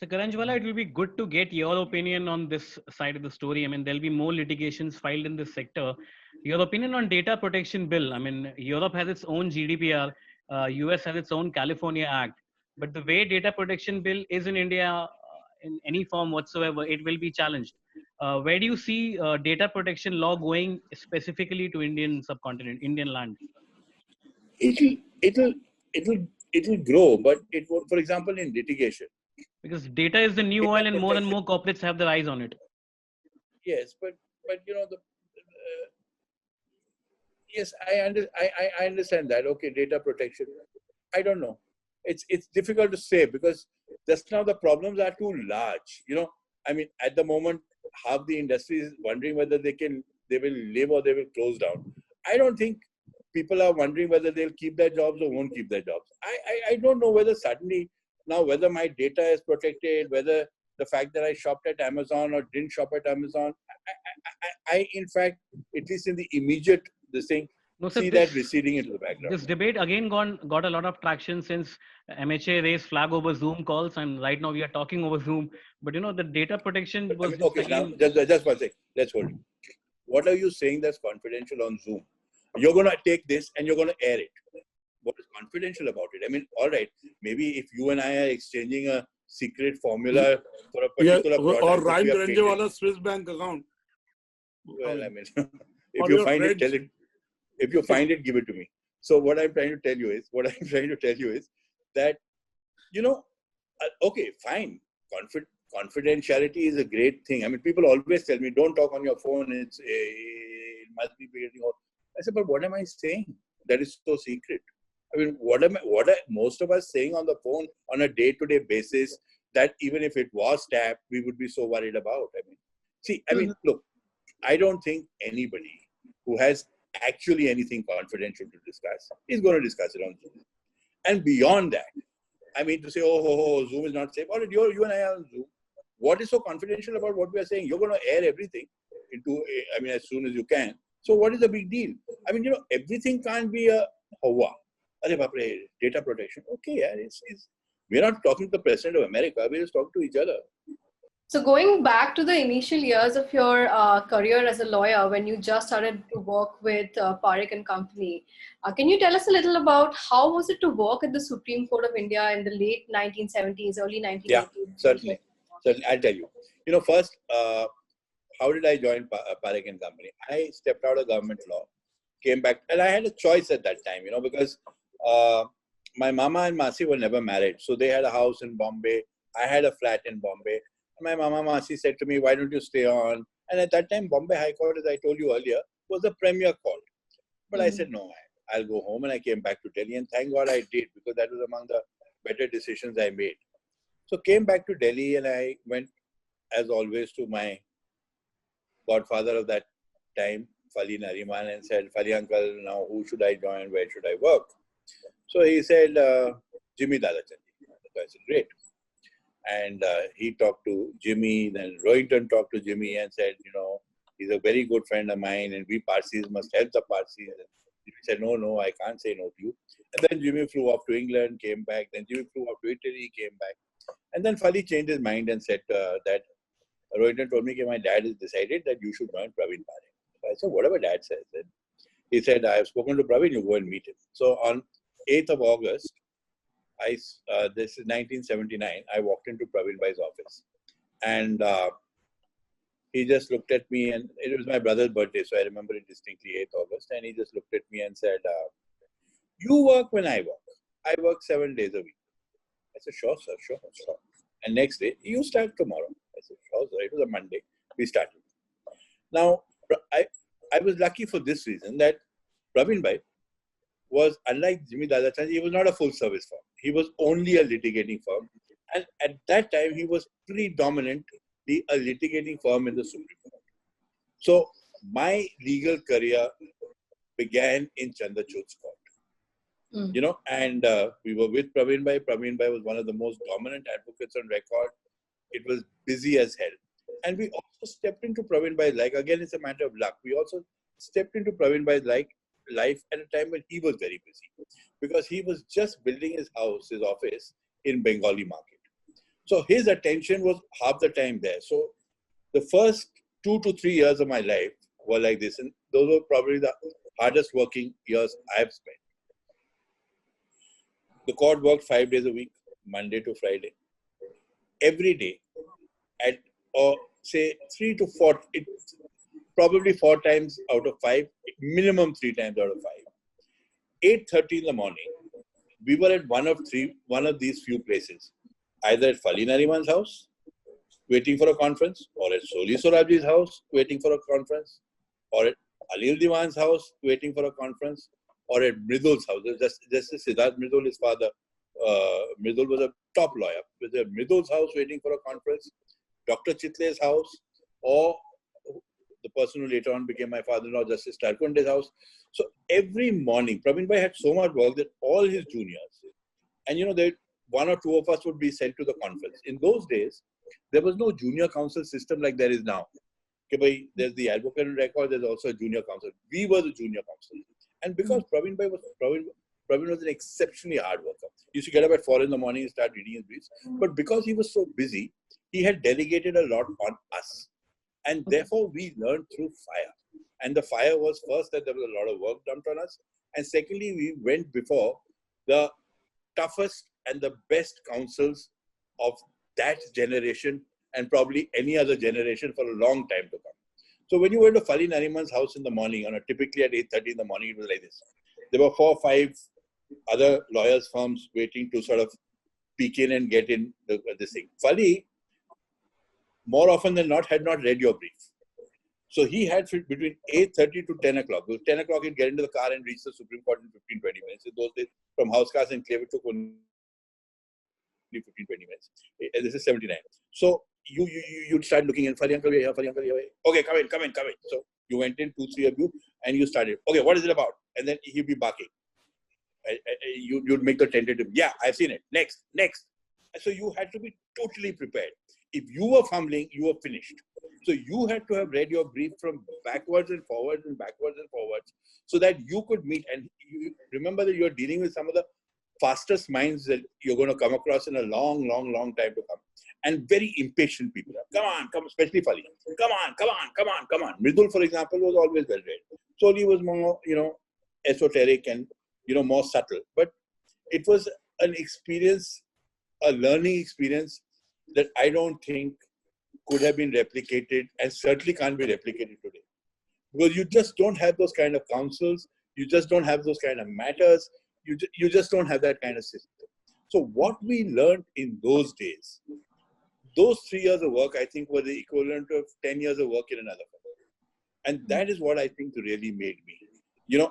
So Karanjawala, it will be good to get your opinion on this side of the story. I mean, there'll be more litigations filed in this sector. Your opinion on data protection bill. I mean, Europe has its own GDPR, US has its own California Act, but the way data protection bill is in India, in any form whatsoever, it will be challenged. Where do you see data protection law going specifically to Indian subcontinent, Indian land? It'll, it'll, it'll grow, but it will, for example, in litigation. Because data is the new oil, and more corporates have their eyes on it. Yes, but you know yes, I understand that. Okay, data protection. I don't know. It's difficult to say because just now the problems are too large. You know, I mean, at the moment, half the industry is wondering whether they will live or they will close down. I don't think people are wondering whether they'll keep their jobs or won't keep their jobs. I don't know whether suddenly now whether my data is protected, whether the fact that I shopped at Amazon or didn't shop at Amazon. I in fact, at least in the immediate this thing, No, sir, see that receding into the background. This debate again got a lot of traction since MHA raised flag over Zoom calls, and right now we are talking over Zoom. But you know, the data protection was okay. Now, just one second. Let's hold it. What are you saying that's confidential on Zoom? You're going to take this and you're going to air it. What is confidential about it? I mean, all right, maybe if you and I are exchanging a secret formula for a particular product, or Raian Karanjawala Swiss bank account. Well, I mean, if you find it, tell it. If you find it, give it to me. So what I'm trying to tell you is that, you know, okay, fine. Confidentiality is a great thing. I mean, people always tell me, don't talk on your phone. It must be getting out. I said, but what am I saying that is so secret? I mean, what are most of us saying on the phone on a day-to-day basis that even if it was tapped, we would be so worried about? I mean, look, I don't think anybody who has actually anything confidential to discuss is going to discuss it on Zoom. And beyond that, I mean, to say, oh, Zoom is not safe. All right, you and I are on Zoom. What is so confidential about what we are saying? You're going to air everything into, as soon as you can. So what is the big deal? I mean, you know, everything can't be a hawa. Data protection. Okay, yeah, we're not talking to the President of America. We're just talking to each other. So going back to the initial years of your career as a lawyer, when you just started to work with Parekh and Company, can you tell us a little about how was it to work at the Supreme Court of India in the late 1970s, early 1980s? Yeah, certainly. I'll tell you. You know, first, how did I join Parekh and Company? I stepped out of government law, came back, and I had a choice at that time, you know, because my mama and Masi were never married. So they had a house in Bombay. I had a flat in Bombay. My mama Masi said to me, why don't you stay on? And at that time, Bombay High Court, as I told you earlier, was the premier court. But I said, no, I'll go home. And I came back to Delhi. And thank God I did, because that was among the better decisions I made. So came back to Delhi and I went, as always, to my godfather of that time, Fali Nariman, and said, Fali uncle, now who should I join? Where should I work? So he said, Jimmy Dadachandi. So I said, great. And he talked to Jimmy, then Rohinton talked to Jimmy and said, you know, he's a very good friend of mine and we Parsis must help the Parsis. And he said, no, I can't say no to you. And then Jimmy flew off to England, came back. Then Jimmy flew off to Italy, came back. And then Fali changed his mind and said that Rohinton told me that my dad has decided that you should join Praveen Parekh. So I said, whatever dad says. And he said, I have spoken to Praveen, you go and meet him. So on 8th of August, this is 1979, I walked into Praveen Bhai's office. And he just looked at me, and it was my brother's birthday, so I remember it distinctly, 8th August. And he just looked at me and said, you work when I work. I work 7 days a week. I said, sure, sir, sure. And next day, you start tomorrow. I said, sure, sir. It was a Monday. We started. Now, I was lucky for this reason that Praveen Bhai was, unlike Jimmy Dadachand, he was not a full service firm. He was only a litigating firm. And at that time, he was predominantly a litigating firm in the Supreme Court. So my legal career began in Chandachud's court. You know, and we were with Praveen Bhai. Praveen Bhai was one of the most dominant advocates on record. It was busy as hell. And we also stepped into Praveen Bhai's life. Again, it's a matter of luck. We also stepped into Praveen Bhai's life at a time when he was very busy, because he was just building his house, his office in Bengali market. So his attention was half the time there. So the first 2 to 3 years of my life were like this. And those were probably the hardest working years I've spent. The court worked 5 days a week, Monday to Friday. Every day at, or say 3 to 4, probably 4 times out of 5, minimum 3 times out of 5. 8:30 in the morning, we were at one of these few places, either at Fali Nariman's house, waiting for a conference, or at Soli Sorabji's house, waiting for a conference, or at Anil Diwan's house, waiting for a conference, or at Mridul's house. Justice Siddharth Mridul, his father, Mridul was a top lawyer. Was at Mridul's house waiting for a conference, Dr. Chitle's house, or the person who later on became my father-in-law, Justice Tarkunde's house. So every morning, Praveen Bhai had so much work that all his juniors, and there 1 or 2 of us would be sent to the conference. In those days, there was no junior counsel system like there is now. Okay, bhai, there's the advocate and record, there's also a junior counsel. We were the junior counsel. And because Praveen was an exceptionally hard worker. He used to get up at 4 in the morning and start reading his briefs. But because he was so busy, he had delegated a lot on us. And therefore, we learned through fire. And the fire was first that there was a lot of work dumped on us. And secondly, we went before the toughest and the best counsels of that generation and probably any other generation for a long time to come. So when you went to Fali Nariman's house in the morning, typically at 8:30 in the morning, it was like this. There were 4 or 5 other lawyers' firms waiting to sort of peek in and get in this thing. Fali, more often than not, had not read your brief. So he had between 8:30 to 10 o'clock. Because 10 o'clock, he'd get into the car and reach the Supreme Court in 15-20 minutes. In those days, from House Cars and Clave, it took only 15-20 minutes. This is 79. So you'd start looking in, Fali uncle, here, Fali uncle, here. Okay, come in. So you went in, 2, 3 of you, and you started. Okay, what is it about? And then he'd be barking. You'd make the tentative. Yeah, I've seen it. Next. So you had to be totally prepared. If you were fumbling, you were finished. So you had to have read your brief from backwards and forwards so that you could meet. And you remember that you're dealing with some of the fastest minds that you're going to come across in a long time to come. And very impatient people. Come, especially Fali. Come on. Mridul, for example, was always well read. Soli was more, esoteric and, more subtle. But it was an experience, a learning experience that I don't think could have been replicated and certainly can't be replicated today. Because you just don't have those kind of counsels. You just don't have those kind of matters. You just don't have that kind of system. So what we learned in those days, those 3 years of work, I think were the equivalent of 10 years of work in another firm. And that is what I think really made me.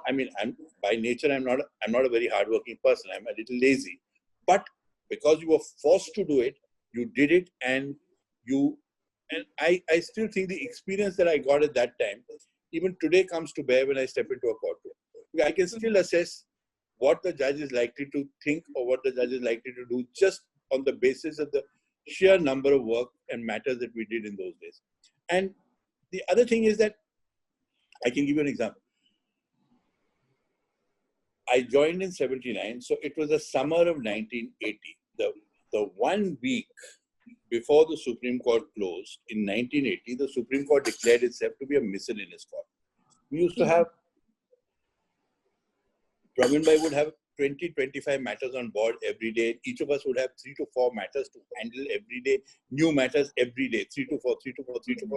I'm by nature, I'm not a very hardworking person. I'm a little lazy. But because you were forced to do it, you did it, and I still think the experience that I got at that time, even today, comes to bear when I step into a courtroom. I can still assess what the judge is likely to think or what the judge is likely to do just on the basis of the sheer number of work and matters that we did in those days. And the other thing is that I can give you an example. I joined in 79, so it was the summer of 1980. The 1 week before the Supreme Court closed in 1980, the Supreme Court declared itself to be a miscellaneous court. We used to have, Praveen Bhai would have 20-25 matters on board every day. Each of us would have 3 to 4 matters to handle every day, new matters every day, 3 to 4,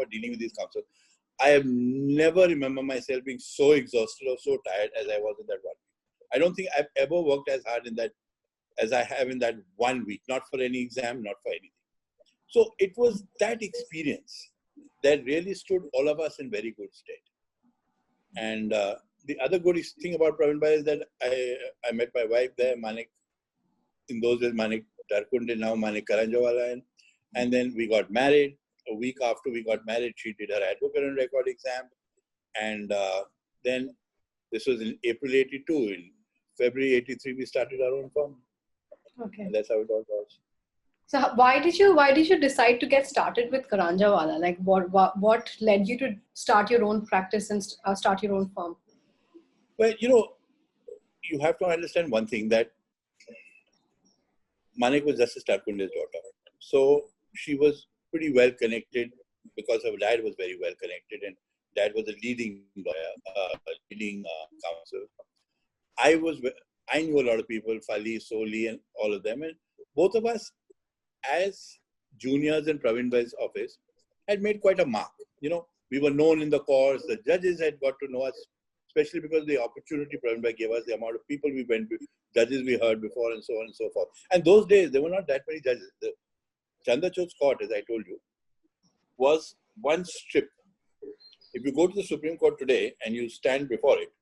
dealing with these counsels. I have never remember myself being so exhausted or so tired as I was in that 1 week. I don't think I've ever worked as hard in that as I have in that 1 week, not for any exam, not for anything. So it was that experience that really stood all of us in very good stead. And the other good thing about Praveen Bhai is that I met my wife there, Manik. In those days, Manik Tarkunde, now Manik Karanjawala. And then we got married. A week after we got married, she did her advocate and record exam. And then this was in April 82. In February 83, we started our own firm. Okay. And that's how it all was. So why did you decide to get started with Karanjawala? Like what led you to start your own practice and start your own firm? Well, you have to understand one thing, that Manik was Justice Tarkunde's daughter. So she was pretty well connected because her dad was very well connected, and dad was a leading lawyer, leading counsel. I knew a lot of people, Fali, Soli, and all of them, and both of us, as juniors in Praveen Bhai's office, had made quite a mark. We were known in the courts. The judges had got to know us, especially because of the opportunity Praveen Bhai gave us, the amount of people we went with, judges we heard before, and so on and so forth. And those days, there were not that many judges. The Chandrachod's court, as I told you, was one strip. If you go to the Supreme Court today and you stand before it,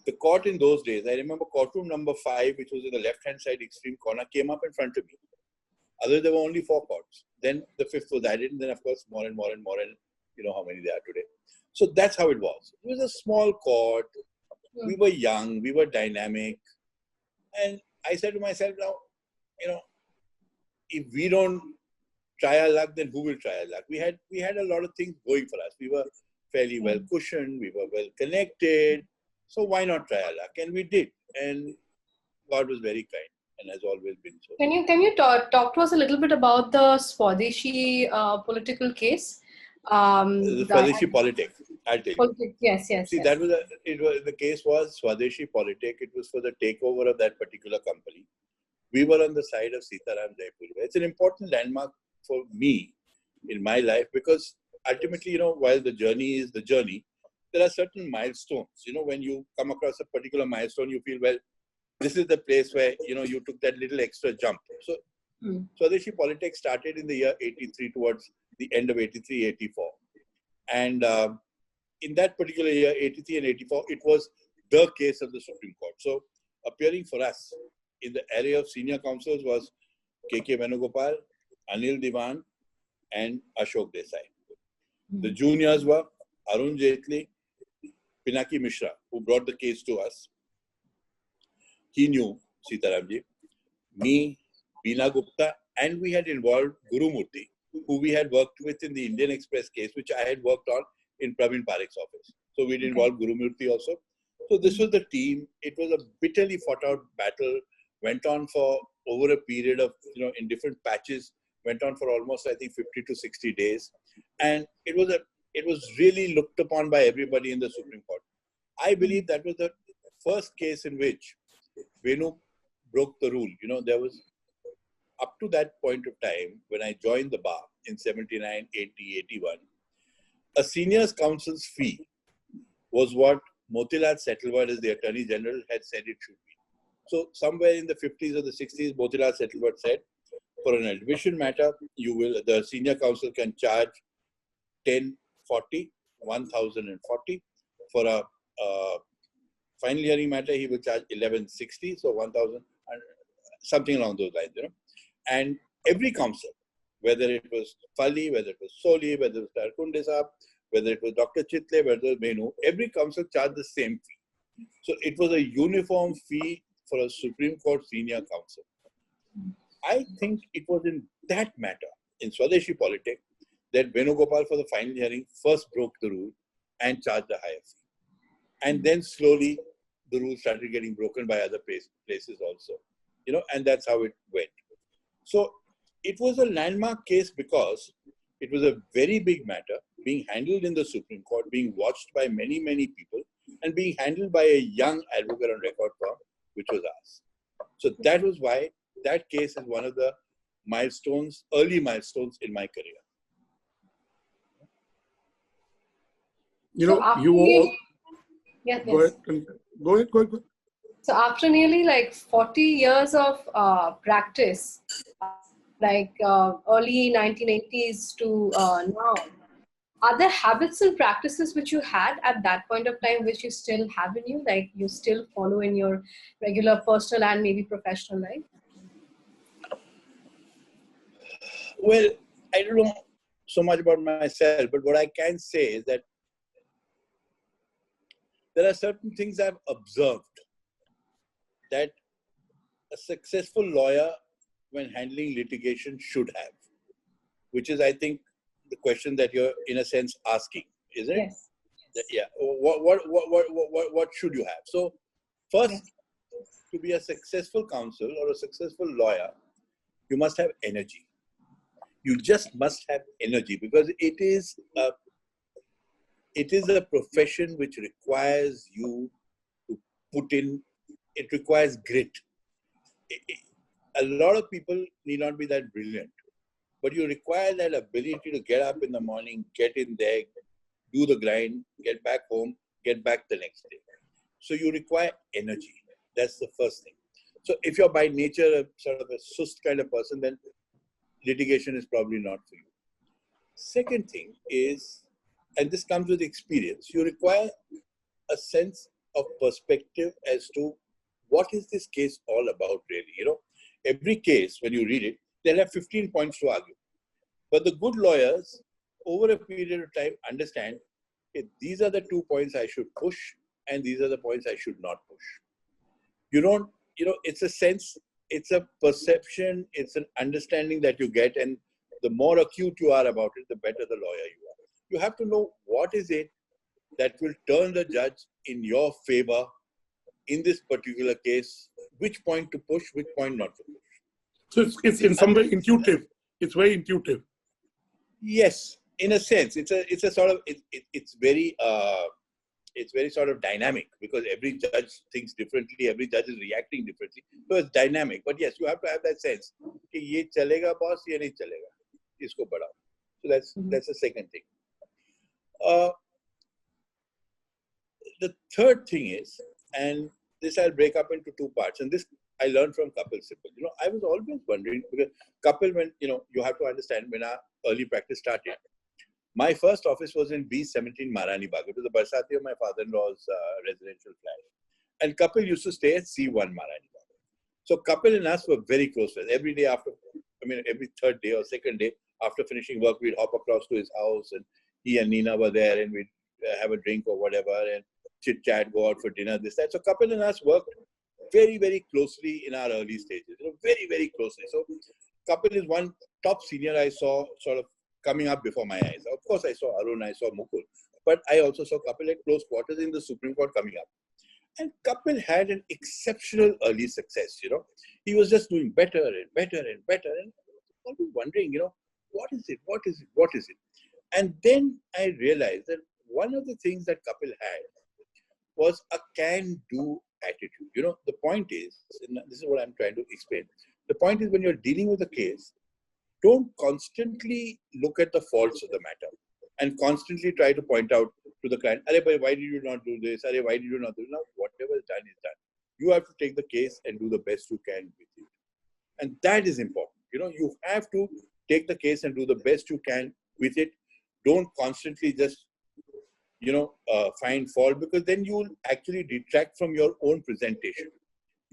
the court in those days, I remember courtroom number 5, which was in the left-hand side extreme corner, came up in front of me. Otherwise, there were only 4 courts. Then the 5th was added, and then, of course, more and more and more, and you know how many there are today. So that's how it was. It was a small court. We were young. We were dynamic. And I said to myself, now, if we don't try our luck, then who will try our luck? We had a lot of things going for us. We were fairly well cushioned. We were well connected. So why not try our luck? And we did. And God was very kind and has always been so. Can you talk to us a little bit about the Swadeshi political case? The Swadeshi politic. I'll tell you. Yes. See, yes. that was the case was Swadeshi politic. It was for the takeover of that particular company. We were on the side of Sitaram Jaipur. It's an important landmark for me in my life because ultimately, while the journey is the journey, there are certain milestones. When you come across a particular milestone, you feel, well, this is the place where, you took that little extra jump. So Swadeshi politics started in the year 83 towards the end of 83, 84. And in that particular year, 83 and 84, it was the case of the Supreme Court. So appearing for us in the area of senior counsels was K.K. Venugopal, Anil Diwan, and Ashok Desai. The juniors were Arun Jaitely, Pinaki Mishra, who brought the case to us. He knew Sitaramji, me, Veena Gupta, and we had involved Guru Murthy, who we had worked with in the Indian Express case, which I had worked on in Praveen Parikh's office. So we'd involved Guru Murthy also. So this was the team. It was a bitterly fought out battle, went on for over a period of, in different patches, went on for almost, I think, 50 to 60 days. And it was really looked upon by everybody in the Supreme Court. I believe that was the first case in which Venu broke the rule. There was, up to that point of time, when I joined the bar in 79, 80, 81, a seniors counsel's fee was what Motilal Settleward, as the Attorney General, had said it should be. So somewhere in the 50s or the 60s, Motilal Settleward said, for an admission matter, the senior counsel can charge 1040, 1040. For a final hearing matter, he will charge 1160, so 1000, something along those lines, And every counsel, whether it was Fali, whether it was Soli, whether it was Tarkunde Saab, whether it was Dr. Chitle, whether it was Menu, every counsel charged the same fee. So it was a uniform fee for a Supreme Court senior counsel. I think it was in that matter, in Swadeshi politics, that Venugopal for the final hearing first broke the rule and charged a higher fee. And then slowly the rule started getting broken by other places also, and that's how it went. So it was a landmark case because it was a very big matter being handled in the Supreme Court, being watched by many, many people, and being handled by a young advocate on record firm, which was us. So that was why that case is one of the milestones, early milestones in my career. Yes. Go ahead. So after nearly 40 years of practice, early 1980s to now, are there habits and practices which you had at that point of time which you still have in you, like you still follow in your regular personal and maybe professional life? Well, I don't know so much about myself, but what I can say is that there are certain things I've observed that a successful lawyer, when handling litigation, should have, which is, I think, the question that you're, in a sense, asking, isn't it? Yes. Yeah. What should you have? So, first, to be a successful counsel or a successful lawyer, you must have energy. You just must have energy, because it is a profession which requires you to put in, it requires grit. A lot of people need not be that brilliant, but you require that ability to get up in the morning, get in there, do the grind, get back home, get back the next day. So you require energy. That's the first thing. So if you're by nature a sort of a sust kind of person, then litigation is probably not for you. Second thing is, and this comes with experience, you require a sense of perspective as to what is this case all about really. You know, every case, when you read it, they'll have 15 points to argue. But the good lawyers, over a period of time, understand, okay, these are the 2 points I should push, and these are the points I should not push. You don't, you know, it's a sense, it's a perception, it's an understanding that you get, and the more acute you are about it, the better the lawyer you are. You have to know what is it that will turn the judge in your favor in this particular case, which point to push, which point not to push. So it's in some way intuitive. It's very intuitive. Yes, in a sense, it's a sort of, it's very sort of dynamic, because every judge thinks differently, every judge is reacting differently. So it's dynamic. But yes, you have to have that sense. Ki ye chalega boss, ye nahi chalega. Isko badao. So that's the second thing. The third thing is, and this I'll break up into two parts, and this I learned from Kapil Sibal. You know, I was always wondering, because Kapil, when, you know, you have to understand, when our early practice started, my first office was in B17 Marani Bagh. It was the Barsati of my father-in-law's residential flat. And Kapil used to stay at C1 Marani Bagh. So Kapil and us were very close friends. Every day after, I mean, every third day or second day after finishing work, we'd hop across to his house, and he and Nina were there, and we'd have a drink or whatever, and chit-chat, go out for dinner, this, that. So Kapil and us worked very, very closely in our early stages, you know, very, very closely. So Kapil is one top senior I saw sort of coming up before my eyes. Of course, I saw Arun, I saw Mukul, but I also saw Kapil at close quarters in the Supreme Court coming up. And Kapil had an exceptional early success, you know. He was just doing better and better and better. And I was wondering, you know, what is it? What is it? What is it? And then I realized that one of the things that Kapil had was a can-do attitude. You know, the point is, and this is what I'm trying to explain. The point is, when you're dealing with a case, don't constantly look at the faults of the matter and constantly try to point out to the client, why did you not do this? Why did you not do that? Whatever is done is done. You have to take the case and do the best you can with it. And that is important. You know, you have to take the case and do the best you can with it. Don't constantly just, you know, find fault, because then you will actually detract from your own presentation.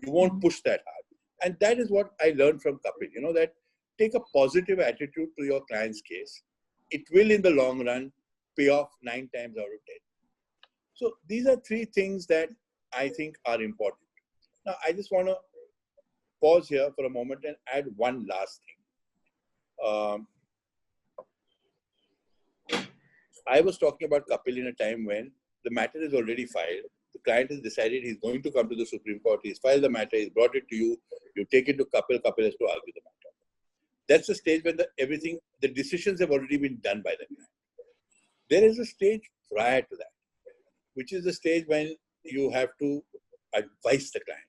You won't push that hard. And that is what I learned from Kapil, you know, that take a positive attitude to your client's case. It will, in the long run, pay off 9 times out of 10. So these are 3 things that I think are important. Now, I just want to pause here for a moment and add one last thing. I was talking about Kapil in a time when the matter is already filed. The client has decided he's going to come to the Supreme Court. He's filed the matter. He's brought it to you. You take it to Kapil. Kapil has to argue the matter. That's the stage when the decisions have already been done by the client. There is a stage prior to that, which is the stage when you have to advise the client.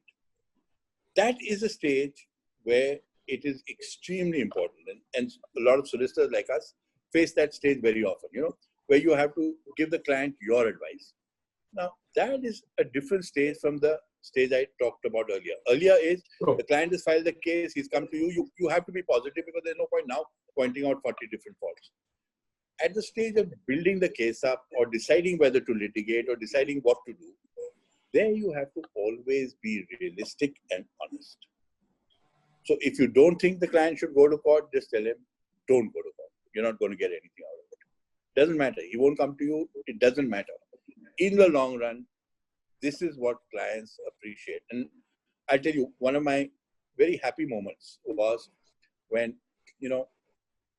That is a stage where it is extremely important. And a lot of solicitors like us face that stage very often, you know, where you have to give the client your advice. Now, that is a different stage from the stage I talked about earlier. Earlier is the client has filed the case, he's come to you, you have to be positive, because there's no point now pointing out 40 different faults. At the stage of building the case up, or deciding whether to litigate, or deciding what to do, there you have to always be realistic and honest. So if you don't think the client should go to court, just tell him, don't go to court. You're not going to get anything out of it. Doesn't matter. He won't come to you. It doesn't matter. In the long run, this is what clients appreciate. And I'll tell you, one of my very happy moments was when, you know,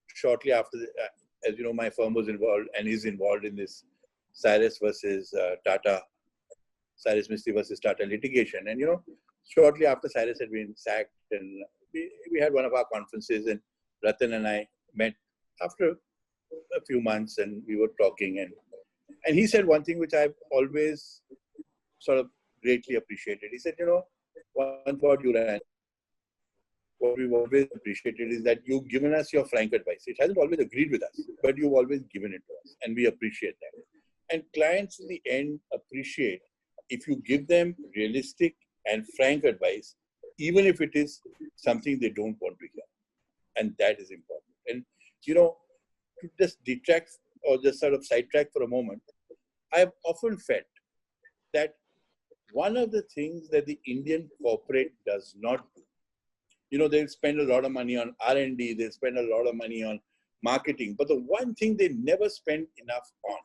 shortly after, as you know, my firm was involved and is involved in this Cyrus versus Tata, Cyrus Mistry versus Tata litigation. And, you know, shortly after Cyrus had been sacked, and we had one of our conferences, and Ratan and I met after a few months, and we were talking, and he said one thing which I've always sort of greatly appreciated. He said, one about you, Raian, what we've always appreciated is that you've given us your frank advice. It hasn't always agreed with us, but you've always given it to us, and we appreciate that. And clients in the end appreciate if you give them realistic and frank advice, even if it is something they don't want to hear. And that is important. And, to just detract or just sort of sidetrack for a moment, I've often felt that one of the things that the Indian corporate does not do, they'll spend a lot of money on R&D, they'll spend a lot of money on marketing, but the one thing they never spend enough on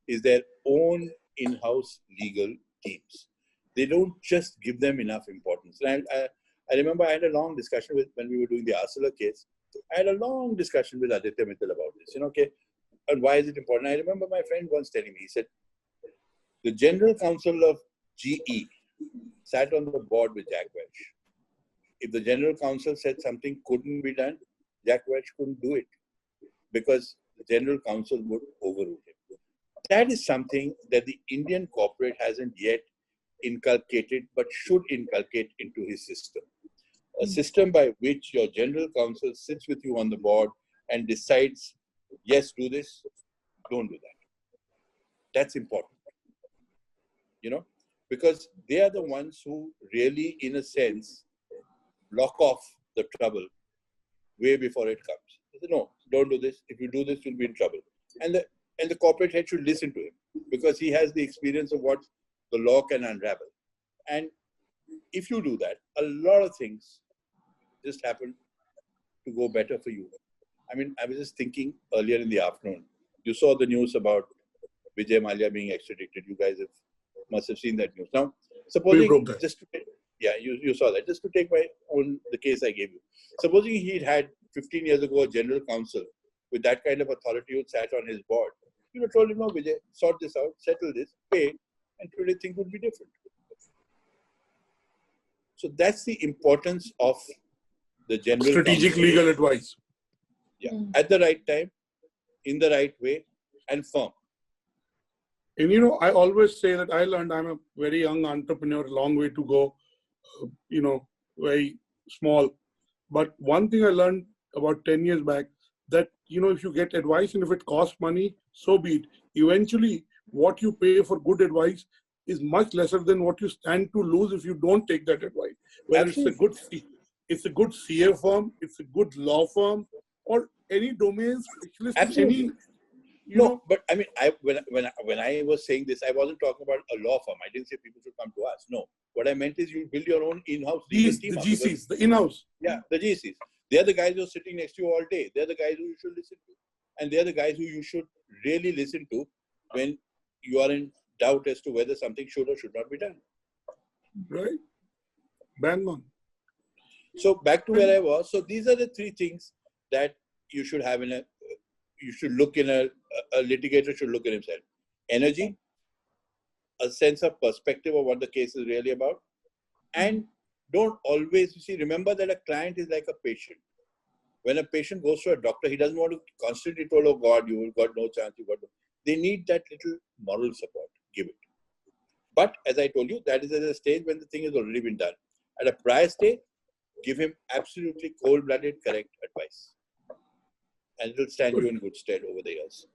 is their own in-house legal teams. They don't just give them enough importance. And I remember I had a long discussion when we were doing the Arcelor case, I had a long discussion with Aditya Mittal about this, okay, and why is it important? I remember my friend once telling me, he said, the general counsel of GE sat on the board with Jack Welch. If the general counsel said something couldn't be done, Jack Welch couldn't do it because the general counsel would overrule him. That is something that the Indian corporate hasn't yet inculcated, but should inculcate into his system. A system by which your general counsel sits with you on the board and decides, yes, do this, don't do that. That's important. Because they are the ones who really, in a sense, block off the trouble way before it comes. They say, no, don't do this. If you do this, you'll be in trouble. And the corporate head should listen to him because he has the experience of what the law can unravel. And if you do that, a lot of things just happen to go better for you. I mean, I was just thinking earlier in the afternoon, you saw the news about Vijay Mallya being extradited. You guys must have seen that news. Now, supposing, you saw that. Just to take the case I gave you. Supposing he'd had 15 years ago a general counsel with that kind of authority who sat on his board, you would have told him, no, Vijay, sort this out, settle this, pay, and today things would be different. So that's the importance of the general strategic counsel. Legal advice. Yeah, at the right time, in the right way, and firm. And I always say that I learned I'm a very young entrepreneur, long way to go, very small. But one thing I learned about 10 years back, that, if you get advice and if it costs money, so be it. Eventually, what you pay for good advice is much lesser than what you stand to lose if you don't take that advice. Whether it's a good CA firm, it's a good law firm, or any domain specialist. Absolutely. But I mean, when I was saying this, I wasn't talking about a law firm. I didn't say people should come to us. No. What I meant is you build your own in-house legal team. The GCs, the in-house. Yeah, the GCs. They're the guys who are sitting next to you all day. They're the guys who you should listen to. And they're the guys who you should really listen to when you are in doubt as to whether something should or should not be done. Right. Bang on. So back to where I was. So these are the three things that you should have a litigator should look at himself. Energy, a sense of perspective of what the case is really about. And don't always, remember that a client is like a patient. When a patient goes to a doctor, he doesn't want to constantly told, oh God, you've got no chance, They need that little moral support. Give it. But as I told you, that is at a stage when the thing has already been done. At a prior stage, give him absolutely cold-blooded, correct advice. And it will stand you in good stead over the years.